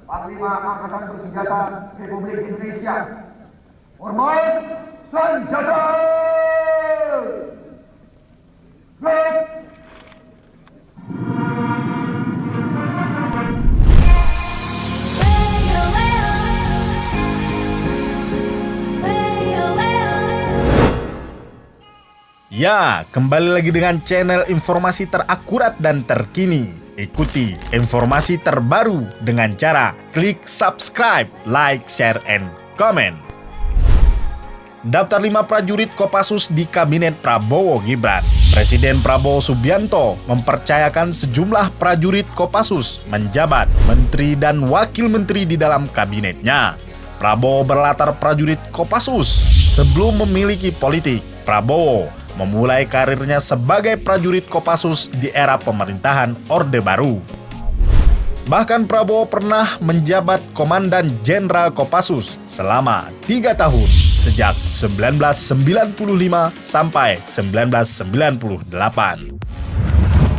Panglima Angkatan Bersenjata Republik Indonesia. Hormat senjata. Gerak. Ya, kembali lagi dengan channel informasi terakurat dan terkini. Ikuti informasi terbaru dengan cara klik subscribe, like, share, and comment. Daftar 5 prajurit Kopassus di Kabinet Prabowo Gibran. Presiden Prabowo Subianto mempercayakan sejumlah prajurit Kopassus menjabat menteri dan wakil menteri di dalam kabinetnya. Prabowo berlatar prajurit Kopassus. Sebelum memiliki politik, Prabowo memulai karirnya sebagai prajurit Kopassus di era pemerintahan Orde Baru. Bahkan Prabowo pernah menjabat Komandan Jenderal Kopassus selama 3 tahun sejak 1995 sampai 1998.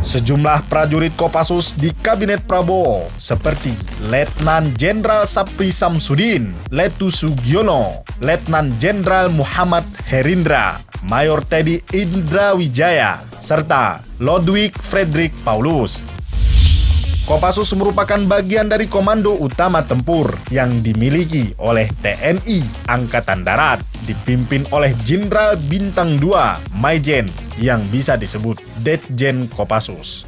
Sejumlah prajurit Kopassus di Kabinet Prabowo seperti Letnan Jenderal Sapri Samsudin, Letu Sugiono, Letnan Jenderal Muhammad Herindra, Mayor Teddy Indra Wijaya, serta Lodwig Frederick Paulus. Kopassus merupakan bagian dari Komando Utama Tempur yang dimiliki oleh TNI Angkatan Darat, dipimpin oleh Jenderal Bintang 2 Maijen yang bisa disebut Detjen Kopassus.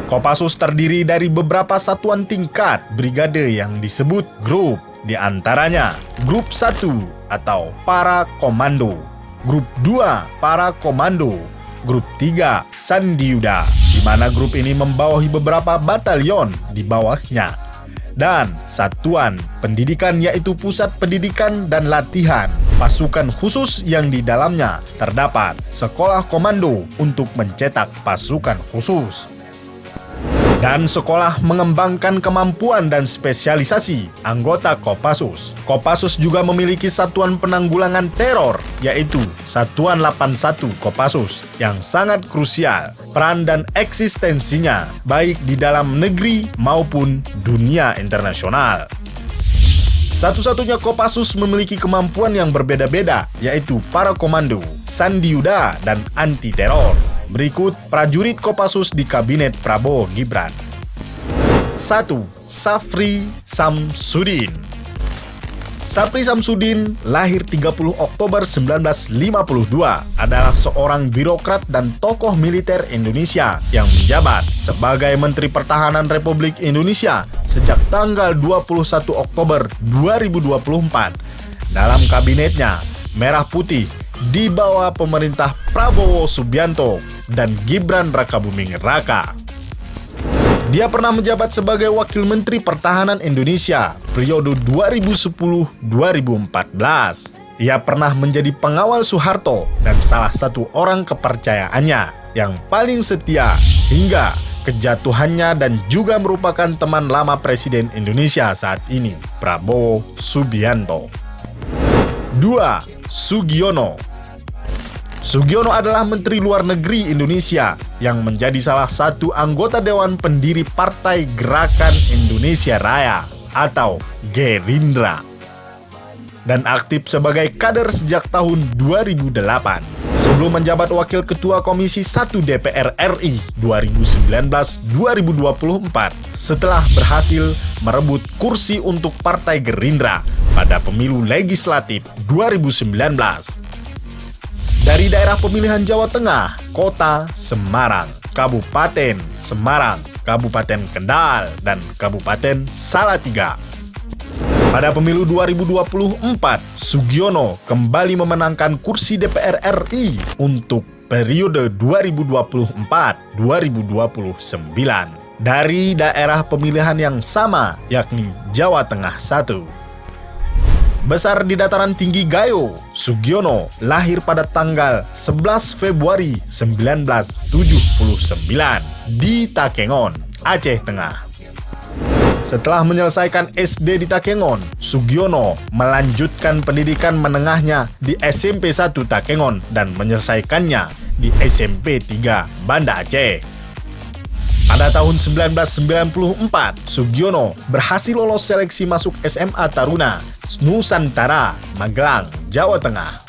Kopassus terdiri dari beberapa satuan tingkat brigade yang disebut grup, di antaranya Grup 1 atau Para Komando, Grup 2 Para Komando, Grup 3 Sandiuda, di mana grup ini membawahi beberapa batalion di bawahnya, dan satuan pendidikan yaitu Pusat Pendidikan dan Latihan Pasukan Khusus yang di dalamnya terdapat Sekolah Komando untuk mencetak pasukan khusus, dan sekolah mengembangkan kemampuan dan spesialisasi anggota Kopassus. Kopassus juga memiliki satuan penanggulangan teror, yaitu Satuan 81 Kopassus, yang sangat krusial peran dan eksistensinya baik di dalam negeri maupun dunia internasional. Satu-satunya Kopassus memiliki kemampuan yang berbeda-beda, yaitu Para Komando, Sandiuda, dan Anti Teror. Berikut prajurit Kopassus di Kabinet Prabowo Gibran. 1. Sapri Samsudin. Sapri Samsudin lahir 30 Oktober 1952, adalah seorang birokrat dan tokoh militer Indonesia yang menjabat sebagai Menteri Pertahanan Republik Indonesia sejak tanggal 21 Oktober 2024. Dalam kabinetnya, Merah Putih di bawah pemerintah Prabowo Subianto dan Gibran Rakabuming Raka. Dia pernah menjabat sebagai Wakil Menteri Pertahanan Indonesia periode 2010-2014. Ia pernah menjadi pengawal Soeharto dan salah satu orang kepercayaannya yang paling setia hingga kejatuhannya, dan juga merupakan teman lama Presiden Indonesia saat ini, Prabowo Subianto. 2. Sugiono. Sugiono adalah Menteri Luar Negeri Indonesia yang menjadi salah satu anggota Dewan Pendiri Partai Gerakan Indonesia Raya atau Gerindra, dan aktif sebagai kader sejak tahun 2008. Sebelum menjabat Wakil Ketua Komisi 1 DPR RI 2019-2024, setelah berhasil merebut kursi untuk Partai Gerindra pada pemilu legislatif 2019. Dari daerah pemilihan Jawa Tengah, Kota Semarang, Kabupaten Semarang, Kabupaten Kendal, dan Kabupaten Salatiga. Pada pemilu 2024, Sugiono kembali memenangkan kursi DPR RI untuk periode 2024-2029 dari daerah pemilihan yang sama, yakni Jawa Tengah 1. Besar di dataran tinggi Gayo, Sugiono lahir pada tanggal 11 Februari 1979 di Takengon, Aceh Tengah. Setelah menyelesaikan SD di Takengon, Sugiono melanjutkan pendidikan menengahnya di SMP 1 Takengon dan menyelesaikannya di SMP 3 Banda Aceh. Pada tahun 1994, Sugiono berhasil lolos seleksi masuk SMA Taruna Nusantara, Magelang, Jawa Tengah.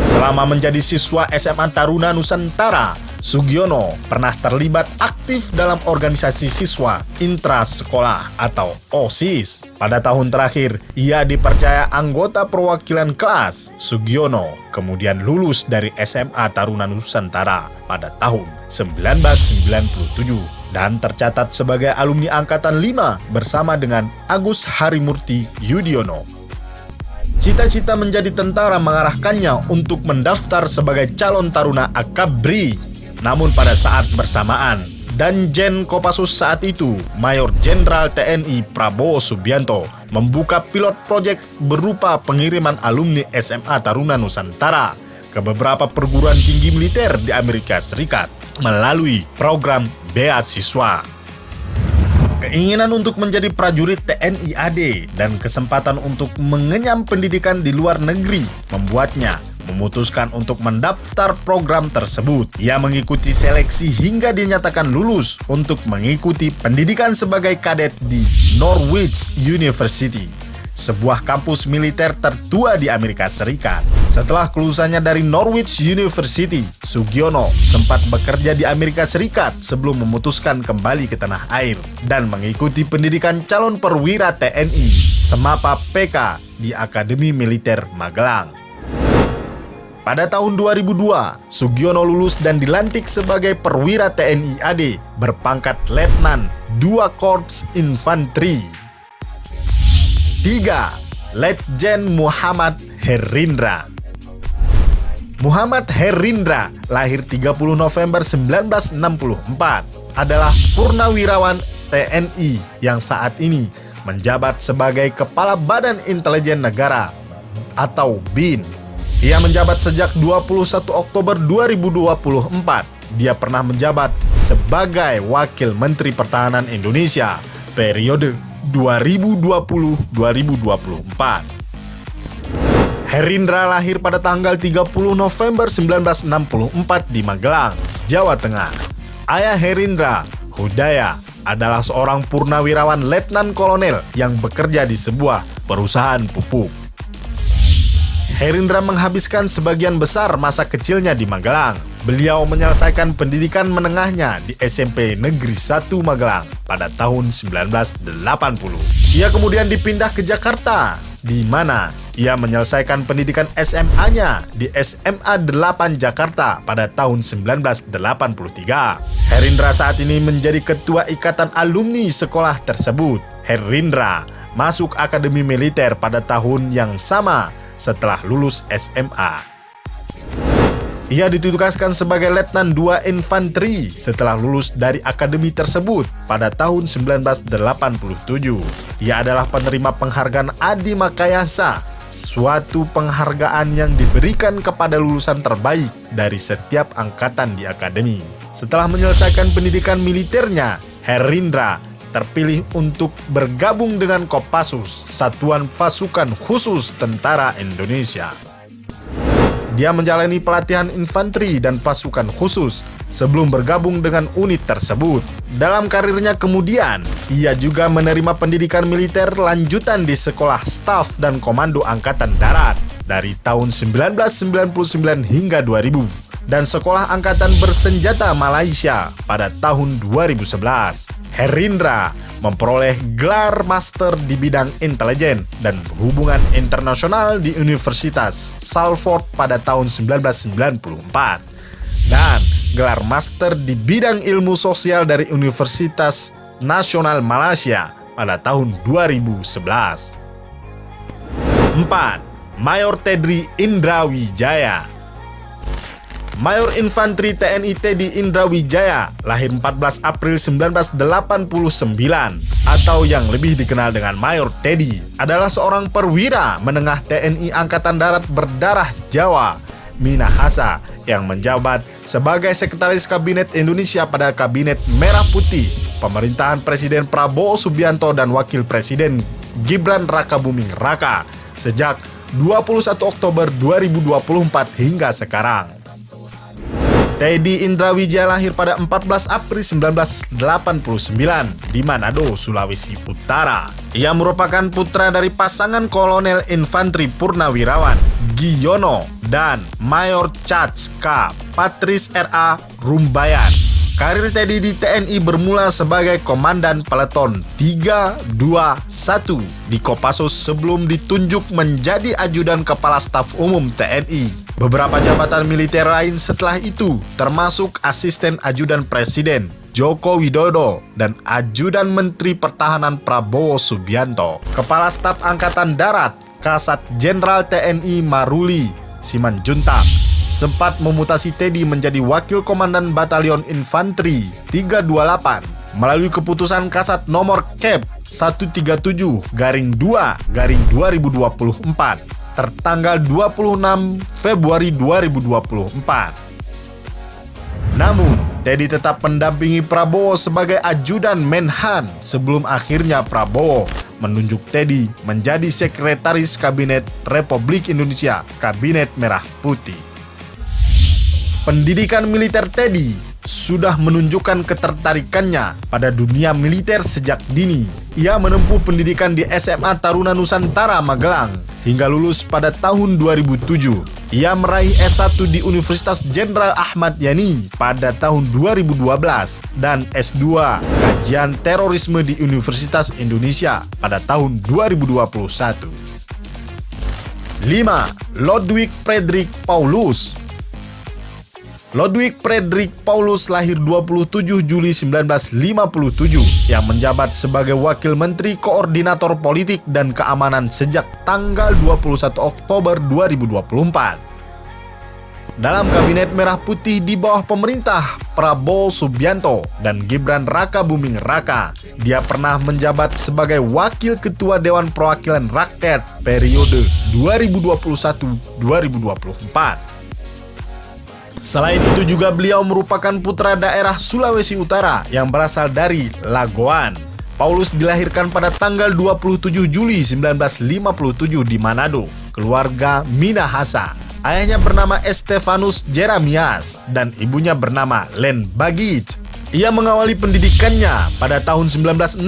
Selama menjadi siswa SMA Taruna Nusantara, Sugiono pernah terlibat aktif dalam organisasi siswa intrasekolah atau OSIS. Pada tahun terakhir, ia dipercaya anggota perwakilan kelas. Sugiono kemudian lulus dari SMA Taruna Nusantara pada tahun 1997 dan tercatat sebagai alumni Angkatan 5 bersama dengan Agus Harimurti Yudhoyono. Cita-cita menjadi tentara mengarahkannya untuk mendaftar sebagai calon taruna Akabri. Namun pada saat bersamaan, Danjen Kopassus saat itu, Mayor Jenderal TNI Prabowo Subianto, membuka pilot proyek berupa pengiriman alumni SMA Taruna Nusantara ke beberapa perguruan tinggi militer di Amerika Serikat melalui program beasiswa. Keinginan untuk menjadi prajurit TNI AD dan kesempatan untuk mengenyam pendidikan di luar negeri membuatnya memutuskan untuk mendaftar program tersebut. Ia mengikuti seleksi hingga dinyatakan lulus untuk mengikuti pendidikan sebagai kadet di Norwich University, sebuah kampus militer tertua di Amerika Serikat. Setelah kelulusannya dari Norwich University, Sugiono sempat bekerja di Amerika Serikat sebelum memutuskan kembali ke tanah air dan mengikuti pendidikan calon perwira TNI Semapa PK di Akademi Militer Magelang. Pada tahun 2002, Sugiono lulus dan dilantik sebagai perwira TNI AD berpangkat Letnan 2 Korps Infanteri. 3. Letjen Muhammad Herindra. Muhammad Herindra lahir 30 November 1964, adalah purnawirawan TNI yang saat ini menjabat sebagai Kepala Badan Intelijen Negara atau BIN. Ia menjabat sejak 21 Oktober 2024. Dia pernah menjabat sebagai Wakil Menteri Pertahanan Indonesia periode 2020-2024. Herindra lahir pada tanggal 30 November 1964 di Magelang, Jawa Tengah. Ayah Herindra, Hudaya, adalah seorang purnawirawan letnan kolonel yang bekerja di sebuah perusahaan pupuk. Herindra menghabiskan sebagian besar masa kecilnya di Magelang. Beliau menyelesaikan pendidikan menengahnya di SMP Negeri 1 Magelang pada tahun 1980. Ia kemudian dipindah ke Jakarta, di mana ia menyelesaikan pendidikan SMA-nya di SMA 8 Jakarta pada tahun 1983. Herindra saat ini menjadi ketua ikatan alumni sekolah tersebut. Herindra masuk Akademi Militer pada tahun yang sama setelah lulus SMA. Ia ditugaskan sebagai Letnan 2 Infanteri setelah lulus dari akademi tersebut pada tahun 1987. Ia adalah penerima penghargaan Adi Makayasa, suatu penghargaan yang diberikan kepada lulusan terbaik dari setiap angkatan di akademi. Setelah menyelesaikan pendidikan militernya, Herindra terpilih untuk bergabung dengan Kopassus, Satuan Pasukan Khusus Tentara Indonesia. Dia menjalani pelatihan infanteri dan pasukan khusus sebelum bergabung dengan unit tersebut. Dalam karirnya kemudian, ia juga menerima pendidikan militer lanjutan di Sekolah Staf dan Komando Angkatan Darat dari tahun 1999 hingga 2000 dan Sekolah Angkatan Bersenjata Malaysia pada tahun 2011. Herindra memperoleh gelar master di bidang intelijen dan hubungan internasional di Universitas Salford pada tahun 1994 dan gelar master di bidang ilmu sosial dari Universitas Nasional Malaysia pada tahun 2011. 4. Mayor Teddy Indrawijaya. Mayor Infanteri TNI Teddy Indrawijaya lahir 14 April 1989 atau yang lebih dikenal dengan Mayor Teddy, adalah seorang perwira menengah TNI Angkatan Darat berdarah Jawa, Minahasa, yang menjabat sebagai Sekretaris Kabinet Indonesia pada Kabinet Merah Putih pemerintahan Presiden Prabowo Subianto dan Wakil Presiden Gibran Rakabuming Raka sejak 21 Oktober 2024 hingga sekarang. Teddy Indrawijaya lahir pada 14 April 1989 di Manado, Sulawesi Utara. Ia merupakan putra dari pasangan Kolonel Infanteri Purnawirawan Giono dan Mayor Charles K. Patris R.A. Rumbayan. Karir Teddy di TNI bermula sebagai Komandan Peleton 321 di Kopassus sebelum ditunjuk menjadi Ajudan Kepala Staf Umum TNI. Beberapa jabatan militer lain setelah itu termasuk Asisten Ajudan Presiden Joko Widodo dan Ajudan Menteri Pertahanan Prabowo Subianto. Kepala Staf Angkatan Darat Kasat Jenderal TNI Maruli Simanjuntak sempat memutasi Teddy menjadi Wakil Komandan Batalion Infanteri 328 melalui keputusan Kasat Nomor Kep 137-2-2024 tertanggal 26 Februari 2024. Namun, Teddy tetap mendampingi Prabowo sebagai ajudan Menhan sebelum akhirnya Prabowo menunjuk Teddy menjadi Sekretaris Kabinet Republik Indonesia Kabinet Merah Putih. Pendidikan militer Teddy sudah menunjukkan ketertarikannya pada dunia militer sejak dini. Ia menempuh pendidikan di SMA Taruna Nusantara Magelang hingga lulus pada tahun 2007. Ia meraih S1 di Universitas Jenderal Ahmad Yani pada tahun 2012 dan S2 Kajian Terorisme di Universitas Indonesia pada tahun 2021. 5. Ludwig Friedrich Paulus. Ludwig Friedrich Paulus lahir 27 Juli 1957 yang menjabat sebagai Wakil Menteri Koordinator Politik dan Keamanan sejak tanggal 21 Oktober 2024. Dalam Kabinet Merah Putih di bawah pemerintah Prabowo Subianto dan Gibran Rakabuming Raka, dia pernah menjabat sebagai Wakil Ketua Dewan Perwakilan Rakyat periode 2021-2024. Selain itu juga beliau merupakan putra daerah Sulawesi Utara yang berasal dari Lagoan. Paulus dilahirkan pada tanggal 27 Juli 1957 di Manado, keluarga Minahasa. Ayahnya bernama Estefanus Jeremias dan ibunya bernama Len Bagij. Ia mengawali pendidikannya pada tahun 1964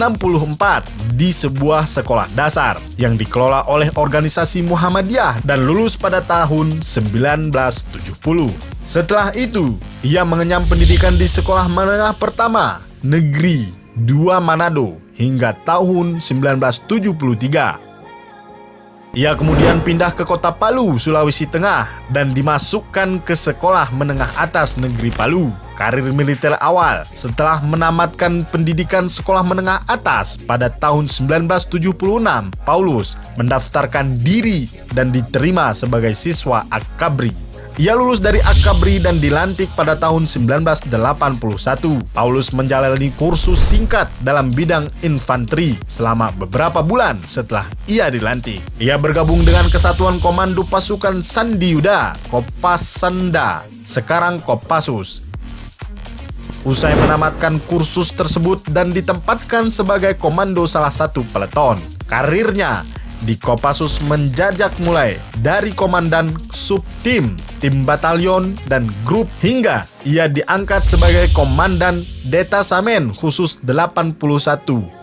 di sebuah sekolah dasar yang dikelola oleh organisasi Muhammadiyah dan lulus pada tahun 1970. Setelah itu, ia mengenyam pendidikan di Sekolah Menengah Pertama Negeri 2 Manado hingga tahun 1973. Ia kemudian pindah ke kota Palu, Sulawesi Tengah dan dimasukkan ke Sekolah Menengah Atas Negeri Palu. Karir militer awal setelah menamatkan pendidikan sekolah menengah atas pada tahun 1976, Paulus mendaftarkan diri dan diterima sebagai siswa Akabri. Ia lulus dari Akabri dan dilantik pada tahun 1981. Paulus menjalani kursus singkat dalam bidang infanteri selama beberapa bulan setelah ia dilantik. Ia bergabung dengan Kesatuan Komando Pasukan Sandiuda, Kopasanda, sekarang Kopassus. Usai menamatkan kursus tersebut dan ditempatkan sebagai komando salah satu peleton, karirnya di Kopassus menjajak mulai dari komandan subtim, tim batalion, dan grup hingga ia diangkat sebagai komandan detasemen khusus 81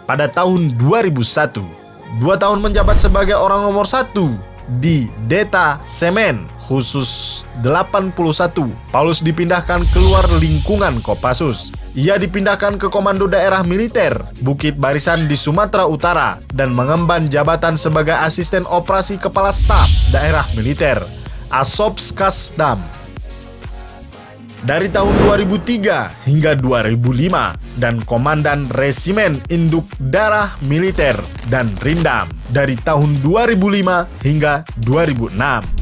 pada tahun 2001. 2 tahun menjabat sebagai orang nomor 1 di detasemen khusus 81, Paulus dipindahkan keluar lingkungan Kopassus. Ia dipindahkan ke Komando Daerah Militer Bukit Barisan di Sumatera Utara dan mengemban jabatan sebagai Asisten Operasi Kepala Staf Daerah Militer Asopskasdam. Dari tahun 2003 hingga 2005 dan Komandan Resimen Induk Darah Militer dan Rindam dari tahun 2005 hingga 2006.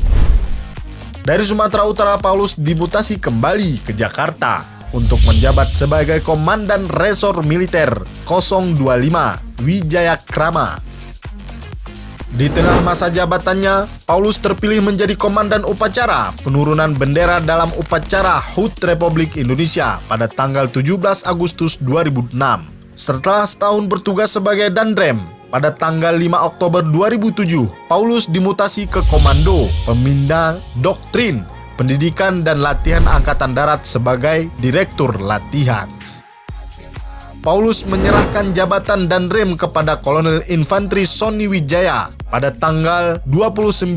Dari Sumatera Utara, Paulus dimutasi kembali ke Jakarta untuk menjabat sebagai Komandan Resor Militer 025 Wijayakrama. Di tengah masa jabatannya, Paulus terpilih menjadi Komandan Upacara Penurunan Bendera dalam Upacara HUT Republik Indonesia pada tanggal 17 Agustus 2006. Setelah setahun bertugas sebagai Dandrem, pada tanggal 5 Oktober 2007, Paulus dimutasi ke Komando Pemindah Doktrin Pendidikan dan Latihan Angkatan Darat sebagai Direktur Latihan. Paulus menyerahkan jabatan dan rem kepada Kolonel Infanteri Sony Wijaya pada tanggal 29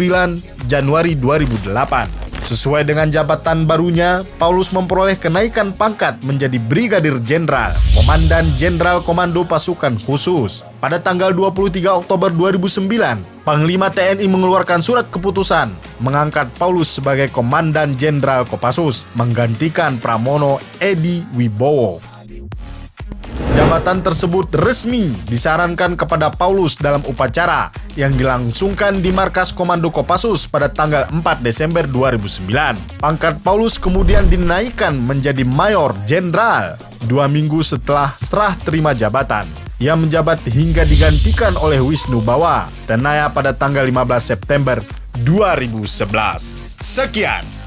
Januari 2008. Sesuai dengan jabatan barunya, Paulus memperoleh kenaikan pangkat menjadi Brigadir Jenderal, Komandan Jenderal Komando Pasukan Khusus. Pada tanggal 23 Oktober 2009, Panglima TNI mengeluarkan surat keputusan mengangkat Paulus sebagai Komandan Jenderal Kopassus, menggantikan Pramono Edi Wibowo. Jabatan tersebut resmi disarankan kepada Paulus dalam upacara yang dilangsungkan di Markas Komando Kopassus pada tanggal 4 Desember 2009. Pangkat Paulus kemudian dinaikkan menjadi Mayor Jenderal 2 minggu setelah serah terima jabatan. Ia menjabat hingga digantikan oleh Wisnu Bawa Tenaya pada tanggal 15 September 2011. Sekian